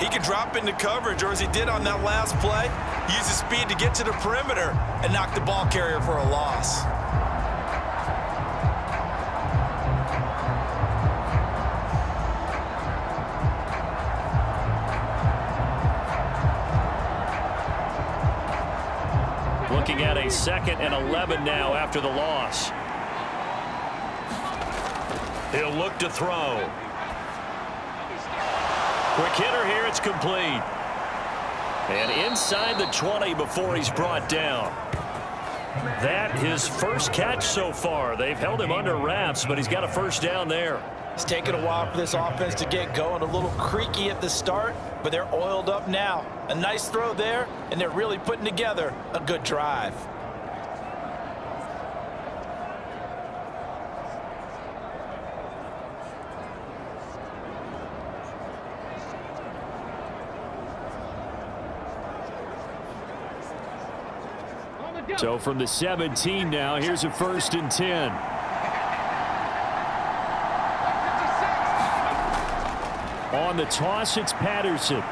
He can drop into coverage, or as he did on that last play, use his speed to get to the perimeter and knock the ball carrier for a loss. Looking at a 2nd and 11 now after the loss. He'll look to throw. Quick hitter here, it's complete. And inside the 20 before he's brought down. That his first catch so far. They've held him under wraps, but he's got a first down there. It's taken a while for this offense to get going. A little creaky at the start, but they're oiled up now. A nice throw there, and they're really putting together a good drive. So from the 17 now, here's a 1st and 10. On the toss, it's Patterson.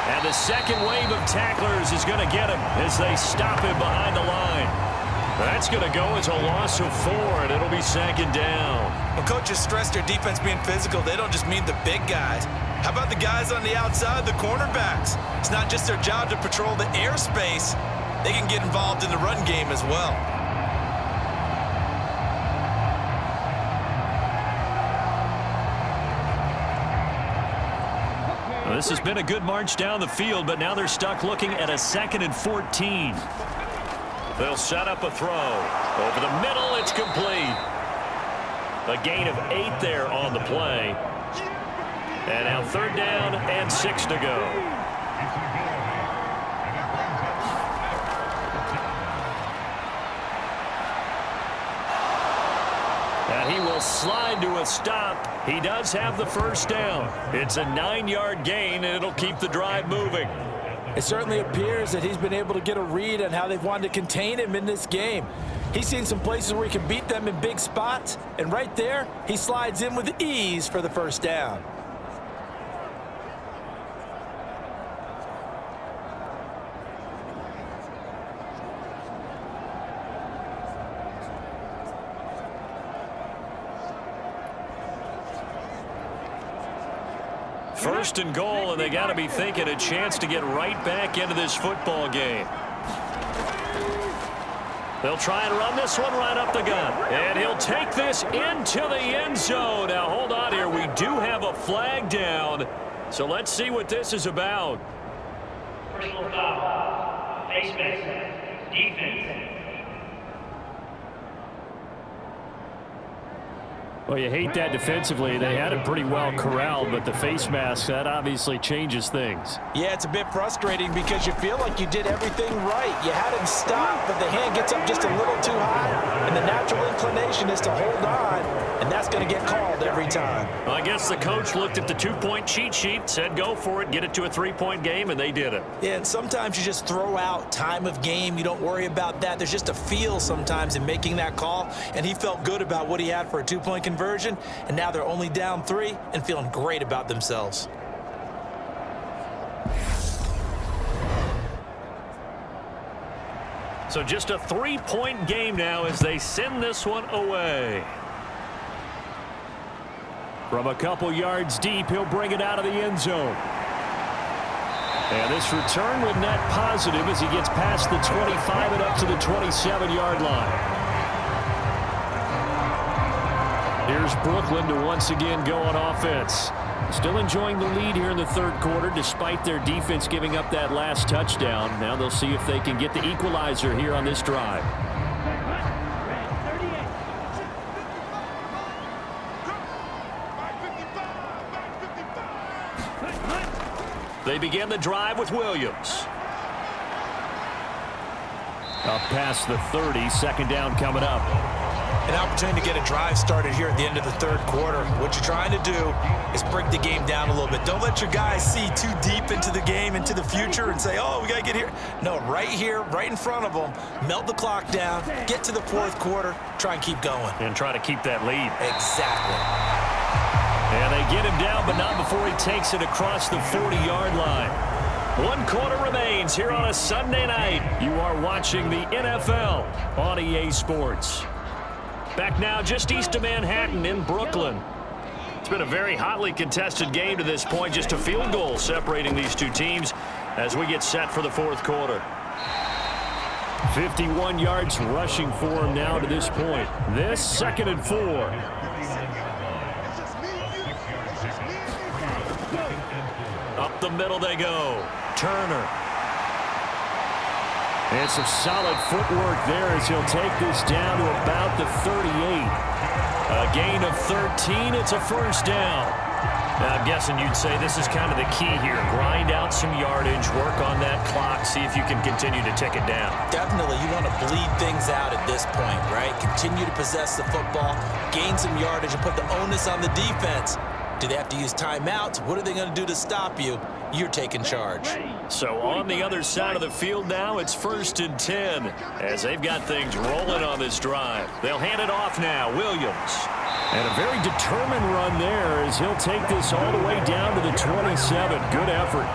And the second wave of tacklers is going to get him as they stop him behind the line. That's going to go as a loss of 4, and it'll be 2nd down. When coaches stress their defense being physical, they don't just mean the big guys. How about the guys on the outside, the cornerbacks? It's not just their job to patrol the airspace. They can get involved in the run game as well. Well, this has been a good march down the field, but now they're stuck looking at a 2nd and 14. They'll set up a throw. Over the middle, it's complete. A gain of 8 there on the play. And now 3rd down and 6 to go. And he will slide to a stop. He does have the first down. It's a 9-yard gain, and it'll keep the drive moving. It certainly appears that he's been able to get a read on how they've wanted to contain him in this game. He's seen some places where he can beat them in big spots, and right there, he slides in with ease for the first down. First and goal, and they got to be thinking a chance to get right back into this football game. They'll try and run this one right up the gut. And he'll take this into the end zone. Now, hold on here. We do have a flag down. So let's see what this is about. Personal foul. Face mask. Defense. Well, you hate that defensively. They had it pretty well corralled, but the face mask, that obviously changes things. Yeah, it's a bit frustrating because you feel like you did everything right. You had him stop, but the hand gets up just a little too high, and the natural inclination is to hold on, and that's going to get called every time. Well, I guess the coach looked at the 2-point cheat sheet, said go for it, get it to a 3-point game, and they did it. Yeah, and sometimes you just throw out time of game. You don't worry about that. There's just a feel sometimes in making that call, and he felt good about what he had for a 2-point conversion, and now they're only down 3 and feeling great about themselves. So just a 3-point game now as they send this one away. From a couple yards deep, he'll bring it out of the end zone. And this return will net positive as he gets past the 25 and up to the 27-yard line. Here's Brooklyn to once again go on offense. Still enjoying the lead here in the 3rd quarter despite their defense giving up that last touchdown. Now they'll see if they can get the equalizer here on this drive. They begin the drive with Williams. Up past the 30, 2nd down coming up. An opportunity to get a drive started here at the end of the 3rd quarter. What you're trying to do is break the game down a little bit. Don't let your guys see too deep into the game, into the future, and say, oh, we got to get here. No, right here, right in front of them, melt the clock down, get to the 4th quarter, try and keep going. And try to keep that lead. Exactly. And they get him down, but not before he takes it across the 40-yard line. 1 quarter remains here on a Sunday night. You are watching the NFL on EA Sports. Back now just east of Manhattan in Brooklyn. It's been a very hotly contested game to this point. Just a field goal separating these two teams as we get set for the fourth quarter. 51 yards rushing for him now to this point. This 2nd and 4. Up the middle they go. Turner. And some solid footwork there as he'll take this down to about the 38. A gain of 13. It's a first down. Now, I'm guessing you'd say this is kind of the key here. Grind out some yardage, work on that clock, see if you can continue to tick it down. Definitely. You want to bleed things out at this point, right? Continue to possess the football, gain some yardage, and put the onus on the defense. Do they have to use timeouts? What are they going to do to stop you? You're taking charge. So on the other side of the field now, it's 1st and 10 as they've got things rolling on this drive. They'll hand it off now. Williams. And a very determined run there as he'll take this all the way down to the 27. Good effort.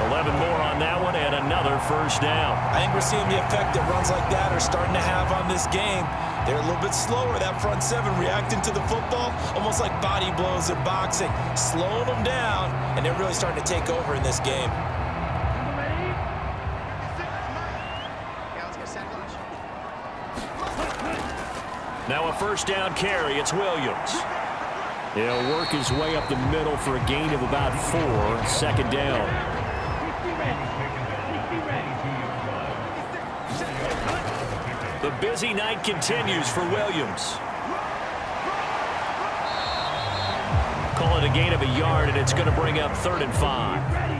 11 more on that one and another first down. I think we're seeing the effect that runs like that are starting to have on this game. They're a little bit slower, that front seven, reacting to the football, almost like body blows in boxing, slowing them down, and they're really starting to take over in this game. Now a first down carry. It's Williams. He'll work his way up the middle for a gain of about 4. 2nd down. The busy night continues for Williams. Call it a gain of a yard, and it's going to bring up 3rd and 5.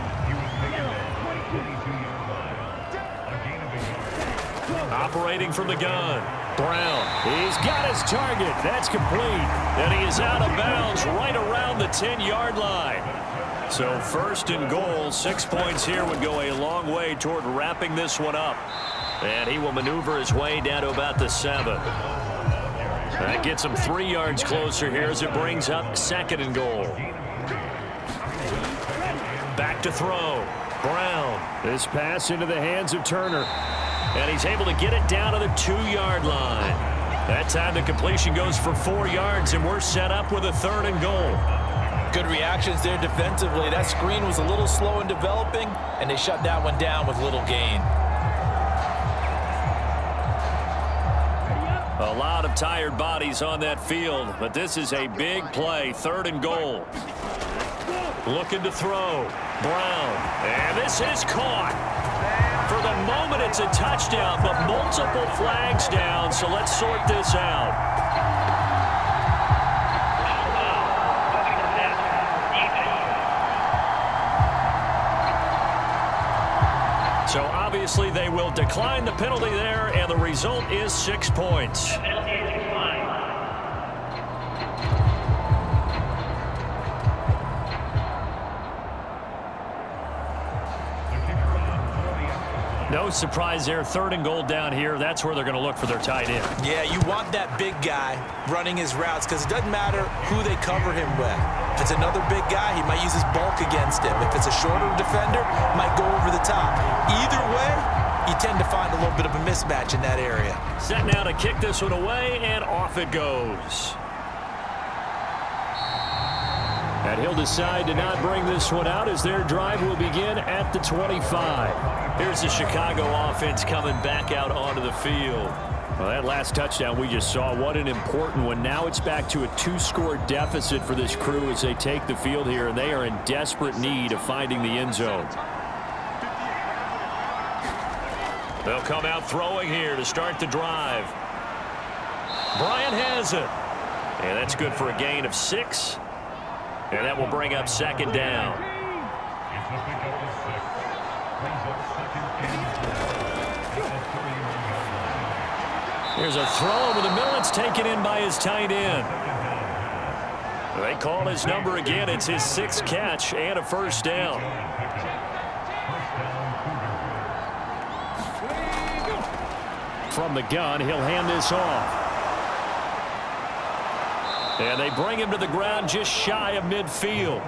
Operating from the gun. Brown. He's got his target. That's complete. And he is out of bounds right around the 10-yard line. So 1st and goal. 6 points here would go a long way toward wrapping this one up. And he will maneuver his way down to about the 7. That gets him 3 yards closer here as it brings up 2nd and goal. Back to throw. Brown. This pass into the hands of Turner. And he's able to get it down to the 2-yard line. That time the completion goes for 4 yards, and we're set up with a 3rd and goal. Good reactions there defensively. That screen was a little slow in developing, and they shut that one down with little gain. A lot of tired bodies on that field, but this is a big play. 3rd and goal. Looking to throw. Brown. And this is caught. For the moment, it's a touchdown, but multiple flags down, so let's sort this out. So obviously they will decline the penalty there, and the result is 6 points. No surprise there. 3rd and goal down here. That's where they're going to look for their tight end. Yeah, you want that big guy running his routes because it doesn't matter who they cover him with. If it's another big guy, he might use his bulk against him. If it's a shorter defender, might go over the top. Either way, you tend to find a little bit of a mismatch in that area. Set now to kick this one away, and off it goes. And he'll decide to not bring this one out as their drive will begin at the 25. Here's the Chicago offense coming back out onto the field. Well, that last touchdown we just saw, what an important one. Now it's back to a 2-score deficit for this crew as they take the field here, and they are in desperate need of finding the end zone. They'll come out throwing here to start the drive. Bryant has it. And that's good for a gain of 6. And that will bring up 2nd down. Here's a throw over the middle. It's taken in by his tight end. They call his number again. It's his 6th catch and a first down. From the gun, he'll hand this off. And they bring him to the ground just shy of midfield.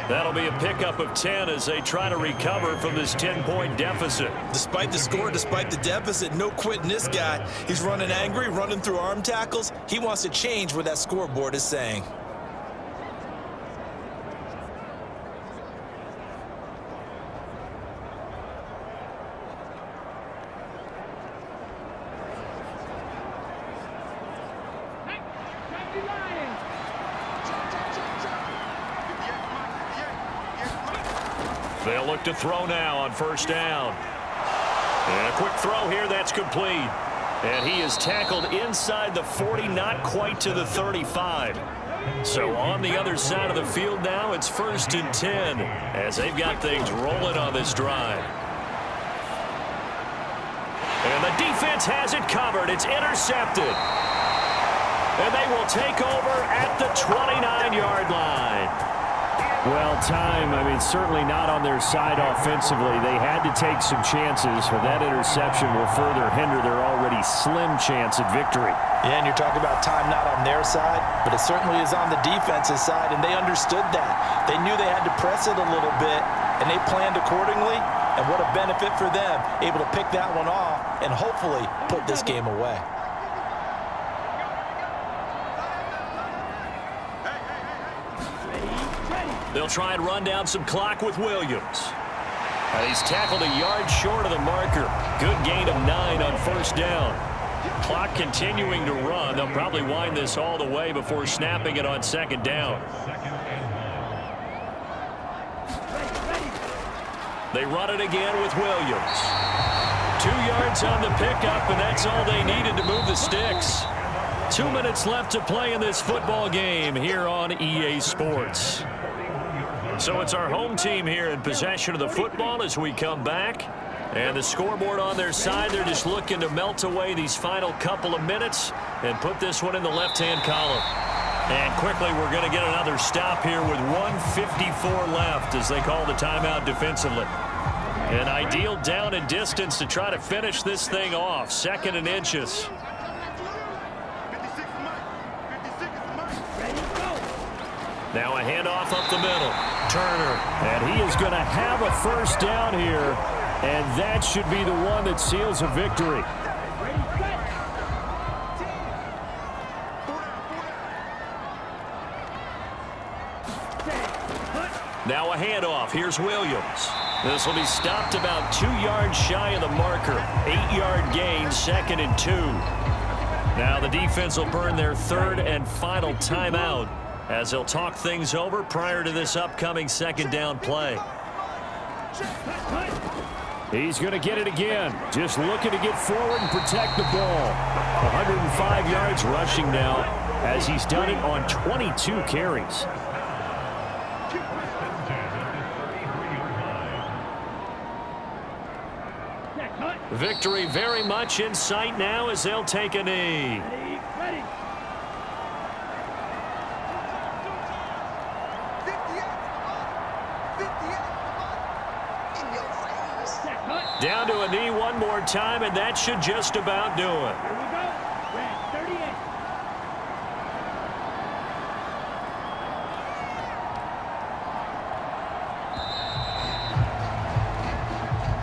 That'll be a pickup of 10 as they try to recover from this 10-point deficit. Despite the score, despite the deficit, no quitting this guy. He's running angry, running through arm tackles. He wants to change what that scoreboard is saying. They'll look to throw now on first down. And a quick throw here, that's complete. And he is tackled inside the 40, not quite to the 35. So on the other side of the field now, it's 1st and 10 as they've got things rolling on this drive. And the defense has it covered. It's intercepted. And they will take over at the 29-yard line. Well, certainly not on their side offensively. They had to take some chances, but that interception will further hinder their already slim chance at victory. Yeah, and you're talking about time not on their side, but it certainly is on the defensive side, and they understood that. They knew they had to press it a little bit, and they planned accordingly, and what a benefit for them, able to pick that one off and hopefully put this game away. They'll try and run down some clock with Williams. And he's tackled a yard short of the marker. Good gain of 9 on first down. Clock continuing to run. They'll probably wind this all the way before snapping it on second down. They run it again with Williams. 2 yards on the pickup, and that's all they needed to move the sticks. 2 minutes left to play in this football game here on EA Sports. So it's our home team here in possession of the football as we come back. And the scoreboard on their side, they're just looking to melt away these final couple of minutes and put this one in the left-hand column. And quickly, we're going to get another stop here with 1:54 left as they call the timeout defensively. An ideal down and distance to try to finish this thing off. 2nd and inches. Now a handoff up the middle. Turner. And he is going to have a first down here, and that should be the one that seals a victory. Now a handoff. Here's Williams. This will be stopped about 2 yards shy of the marker. 8-yard gain, 2nd and 2. Now the defense will burn their 3rd and final timeout as they'll talk things over prior to this upcoming 2nd down play. He's going to get it again. Just looking to get forward and protect the ball. 105 yards rushing now as he's done it on 22 carries. Victory very much in sight now as they'll take a knee. Down to a knee one more time, and that should just about do it. Here we go. Red 38.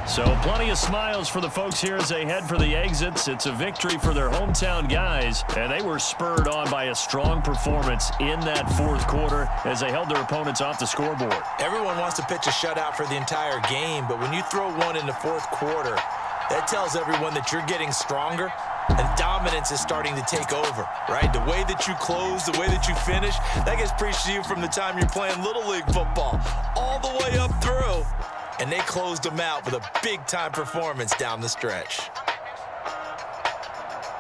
So plenty of smiles for the folks here as they head for the exits. It's a victory for their hometown guys, and they were spurred on by a strong performance in that 4th quarter as they held their opponents off the scoreboard. Everyone wants to pitch a shutout for the entire game, but when you throw one in the 4th quarter, that tells everyone that you're getting stronger and dominance is starting to take over, right? The way that you close, the way that you finish, that gets preached to you from the time you're playing Little League football all the way up through. And they closed them out with a big-time performance down the stretch.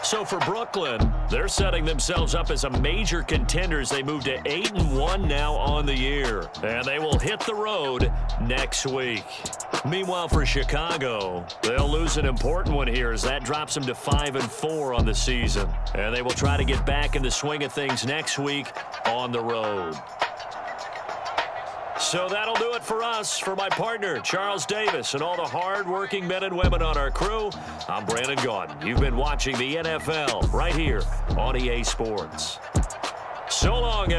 So for Brooklyn, they're setting themselves up as a major contender as they move to 8-1 now on the year. And they will hit the road next week. Meanwhile, for Chicago, they'll lose an important one here as that drops them to 5-4 on the season. And they will try to get back in the swing of things next week on the road. So that'll do it for us. For my partner, Charles Davis, and all the hard-working men and women on our crew, I'm Brandon Gaudin. You've been watching the NFL right here on EA Sports. So long, everyone.